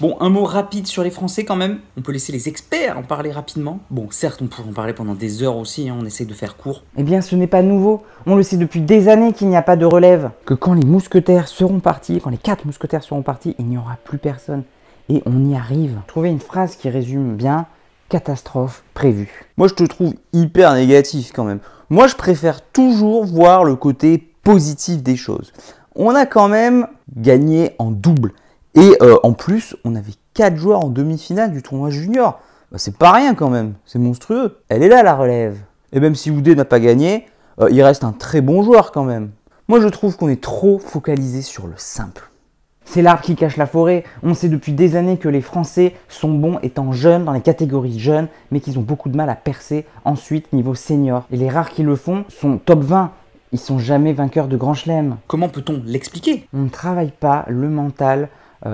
Bon, un mot rapide sur les Français quand même. On peut laisser les experts en parler rapidement. Bon, certes, on pourrait en parler pendant des heures aussi, hein, on essaie de faire court. Eh bien, ce n'est pas nouveau. On le sait depuis des années qu'il n'y a pas de relève. Que quand les mousquetaires seront partis, quand les 4 mousquetaires seront partis, il n'y aura plus personne. Et on y arrive. Trouver une phrase qui résume bien catastrophe prévue. Moi, je te trouve hyper négatif quand même. Moi, je préfère toujours voir le côté positif des choses. On a quand même gagné en double. Et en plus, on avait 4 joueurs en demi-finale du tournoi junior. Bah, c'est pas rien quand même, c'est monstrueux. Elle est là la relève. Et même si Oudé n'a pas gagné, il reste un très bon joueur quand même. Moi, je trouve qu'on est trop focalisé sur le simple. C'est l'arbre qui cache la forêt. On sait depuis des années que les Français sont bons étant jeunes, dans les catégories jeunes, mais qu'ils ont beaucoup de mal à percer ensuite niveau senior. Et les rares qui le font sont top 20. Ils sont jamais vainqueurs de Grand Chelem. Comment peut-on l'expliquer? On ne travaille pas le mental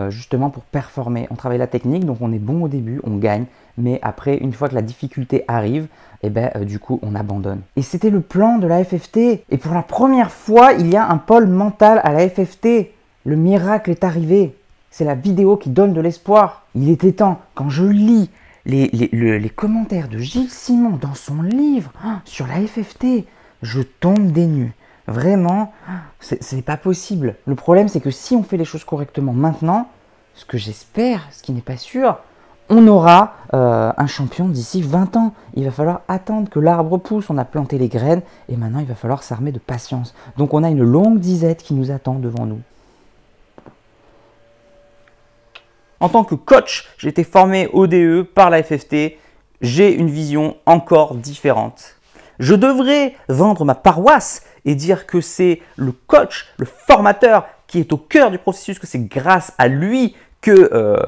justement pour performer. On travaille la technique, donc on est bon au début, on gagne. Mais après, une fois que la difficulté arrive, eh ben, du coup, on abandonne. Et c'était le plan de la FFT. Et pour la première fois, il y a un pôle mental à la FFT. Le miracle est arrivé. C'est la vidéo qui donne de l'espoir. Il était temps, quand je lis les commentaires de Gilles Simon dans son livre sur la FFT, je tombe des nues. Vraiment, c'est pas possible. Le problème, c'est que si on fait les choses correctement maintenant, ce que j'espère, ce qui n'est pas sûr, on aura un champion d'ici 20 ans. Il va falloir attendre que l'arbre pousse. On a planté les graines et maintenant, il va falloir s'armer de patience. Donc, on a une longue disette qui nous attend devant nous. En tant que coach, j'ai été formé au DE par la FFT. J'ai une vision encore différente. Je devrais vendre ma paroisse et dire que c'est le coach, le formateur qui est au cœur du processus, que c'est grâce à lui qu'un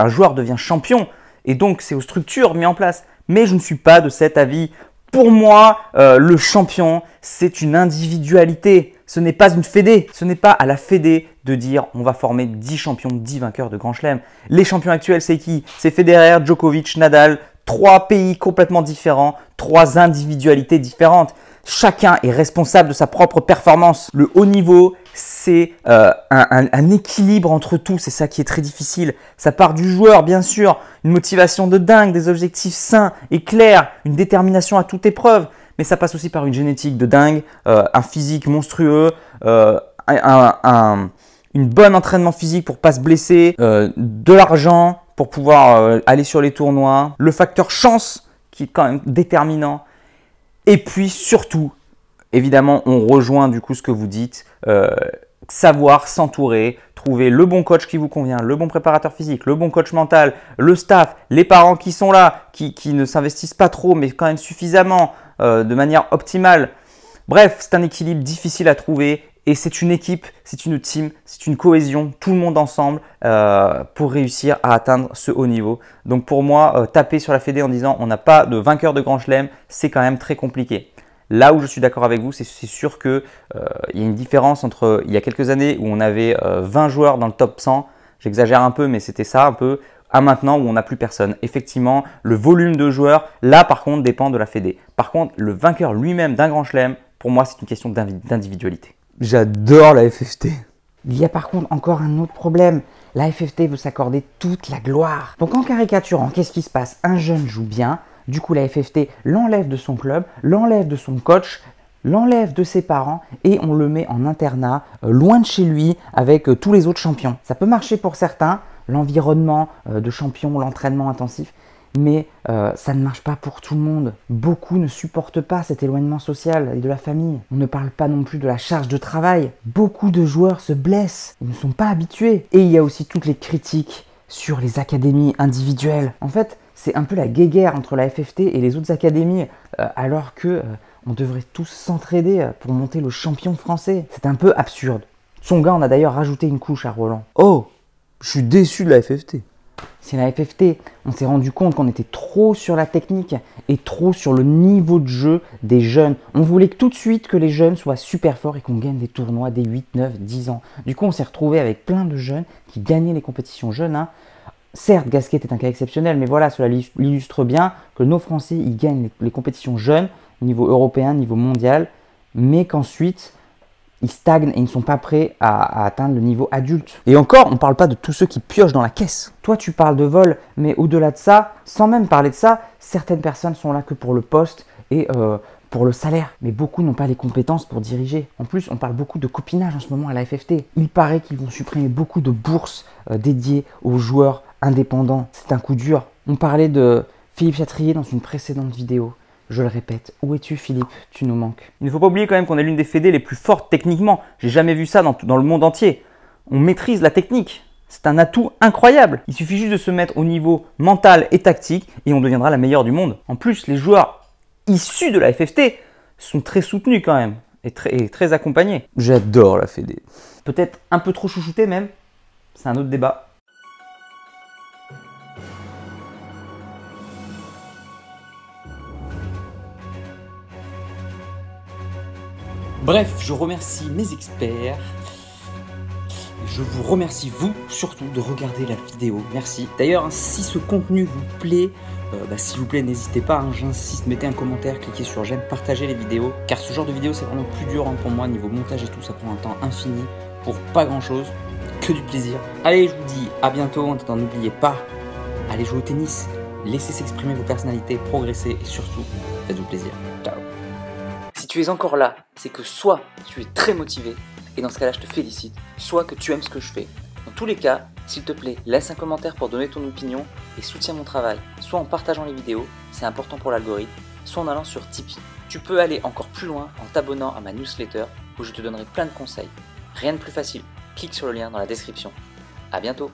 joueur devient champion. Et donc, c'est aux structures mises en place. Mais je ne suis pas de cet avis. Pour moi, le champion, c'est une individualité. Ce n'est pas une fédé. Ce n'est pas à la fédé de dire on va former 10 champions, 10 vainqueurs de Grand Chelem. Les champions actuels, c'est qui? C'est Federer, Djokovic, Nadal. 3 pays complètement différents, 3 individualités différentes. Chacun est responsable de sa propre performance. Le haut niveau, c'est un équilibre entre tout. C'est ça qui est très difficile. Ça part du joueur, bien sûr. Une motivation de dingue, des objectifs sains et clairs, une détermination à toute épreuve. Mais ça passe aussi par une génétique de dingue, un physique monstrueux, une bonne entraînement physique pour ne pas se blesser, de l'argent pour pouvoir aller sur les tournois, le facteur chance qui est quand même déterminant. Et puis surtout, évidemment, on rejoint du coup ce que vous dites, savoir s'entourer, trouver le bon coach qui vous convient, le bon préparateur physique, le bon coach mental, le staff, les parents qui sont là, qui ne s'investissent pas trop mais quand même suffisamment, de manière optimale. Bref, c'est un équilibre difficile à trouver. Et c'est une équipe, c'est une team, c'est une cohésion, tout le monde ensemble pour réussir à atteindre ce haut niveau. Donc pour moi, taper sur la fédé en disant on n'a pas de vainqueur de Grand Chelem, c'est quand même très compliqué. Là où je suis d'accord avec vous, c'est sûr qu'il y a une différence entre il y a quelques années où on avait 20 joueurs dans le top 100, j'exagère un peu mais c'était ça un peu, à maintenant où on n'a plus personne. Effectivement, le volume de joueurs, là par contre, dépend de la fédé. Par contre, le vainqueur lui-même d'un Grand Chelem, pour moi, c'est une question d'individualité. J'adore la FFT. Il y a par contre encore un autre problème. La FFT veut s'accorder toute la gloire. Donc en caricaturant, qu'est-ce qui se passe? Un jeune joue bien, du coup la FFT l'enlève de son club, l'enlève de son coach, l'enlève de ses parents et on le met en internat, loin de chez lui, avec tous les autres champions. Ça peut marcher pour certains, l'environnement de champion, l'entraînement intensif, mais ça ne marche pas pour tout le monde. Beaucoup ne supportent pas cet éloignement social et de la famille. On ne parle pas non plus de la charge de travail. Beaucoup de joueurs se blessent, ils ne sont pas habitués. Et il y a aussi toutes les critiques sur les académies individuelles. En fait, c'est un peu la guéguerre entre la FFT et les autres académies, alors que on devrait tous s'entraider pour monter le champion français. C'est un peu absurde. Tsonga en a d'ailleurs rajouté une couche à Roland. Oh, je suis déçu de la FFT. C'est la FFT, on s'est rendu compte qu'on était trop sur la technique et trop sur le niveau de jeu des jeunes. On voulait tout de suite que les jeunes soient super forts et qu'on gagne des tournois dès 8, 9, 10 ans. Du coup, on s'est retrouvé avec plein de jeunes qui gagnaient les compétitions jeunes. Certes, Gasquet est un cas exceptionnel, mais voilà, cela illustre bien que nos Français, ils gagnent les compétitions jeunes, niveau européen, niveau mondial, mais qu'ensuite, Ils stagnent et ils ne sont pas prêts à atteindre le niveau adulte. Et encore, on ne parle pas de tous ceux qui piochent dans la caisse. Toi, tu parles de vol, mais au-delà de ça, sans même parler de ça, certaines personnes sont là que pour le poste et pour le salaire. Mais beaucoup n'ont pas les compétences pour diriger. En plus, on parle beaucoup de copinage en ce moment à la FFT. Il paraît qu'ils vont supprimer beaucoup de bourses dédiées aux joueurs indépendants. C'est un coup dur. On parlait de Philippe Chatrier dans une précédente vidéo. Je le répète, où es-tu Philippe? Tu nous manques. Il ne faut pas oublier quand même qu'on est l'une des fédés les plus fortes techniquement. J'ai jamais vu ça dans le monde entier. On maîtrise la technique. C'est un atout incroyable. Il suffit juste de se mettre au niveau mental et tactique et on deviendra la meilleure du monde. En plus, les joueurs issus de la FFT sont très soutenus quand même et très accompagnés. J'adore la fédé. Peut-être un peu trop chouchouté même. C'est un autre débat. Bref, je remercie mes experts. Je vous remercie vous surtout de regarder la vidéo. Merci. D'ailleurs, si ce contenu vous plaît, s'il vous plaît, n'hésitez pas, j'insiste, mettez un commentaire, cliquez sur j'aime, partagez les vidéos. Car ce genre de vidéo, c'est vraiment plus dur pour moi, niveau montage et tout, ça prend un temps infini pour pas grand chose, que du plaisir. Allez, je vous dis à bientôt. En attendant, n'oubliez pas, allez jouer au tennis, laissez s'exprimer vos personnalités, progresser et surtout, faites-vous plaisir. Ciao. Si tu es encore là, c'est que soit tu es très motivé, et dans ce cas-là, je te félicite, soit que tu aimes ce que je fais. Dans tous les cas, s'il te plaît, laisse un commentaire pour donner ton opinion et soutiens mon travail, soit en partageant les vidéos, c'est important pour l'algorithme, soit en allant sur Tipeee. Tu peux aller encore plus loin en t'abonnant à ma newsletter où je te donnerai plein de conseils. Rien de plus facile, clique sur le lien dans la description. À bientôt.